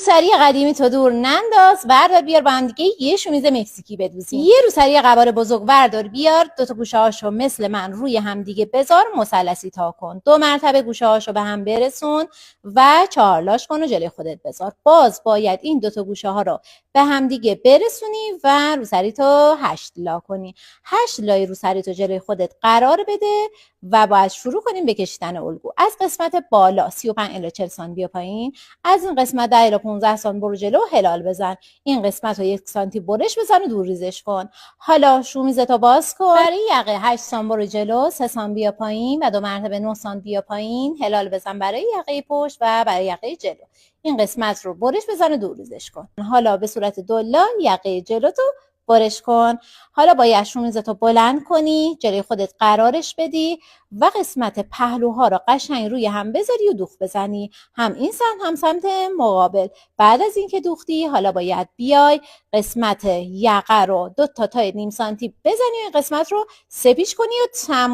روسری قدیمی تو دور ننداز، بردار بیار با هم دیگه یه شومیز مکزیکی بدوزیم. یه روسری قوار بزرگ بردار بیار، دو تا گوشه هاشو مثل من روی هم دیگه بذار، مثلثی تا کن، 2 مرتبه گوشه هاشو به هم برسون و 4 لاش کن و جلوی خودت بذار. باز باید این 2 تا گوشه ها رو به هم دیگه برسونی و روسری تو 8 لا کنی. 8 لای روسری تو جلوی خودت قرار بده و باید شروع کنیم به کشیدن الگو. از قسمت بالا 35 الی 40 سانتی بیا پایین، از این قسمت 10 الی 15 سانتی برو جلو، هلال بزن. این قسمت رو 1 سانتی برش بزن و دور ریزش کن. حالا شومیزتو باز کن، برای یقه 8 سانتی برو جلو، 3 سانتی بیا پایین و 2 مرتبه 9 سانتی بیا پایین، هلال بزن برای یقه پشت و برای یقه جلو. این قسمت رو برش بزن و دور ریزش کن. حالا به صورت دولا یقه جلو تو برش کن. حالا باید شومیزتو بلند کنی، جلوی خودت قرارش بدی و قسمت پهلوها رو قشنگ روی هم بذاری و دوخت بزنی، هم این سمت هم سمت مقابل. بعد از اینکه دوختی حالا باید بیای قسمت یقه رو 2 تا نیم سانتی بزنی و این قسمت رو سپیچ کنی و تمام.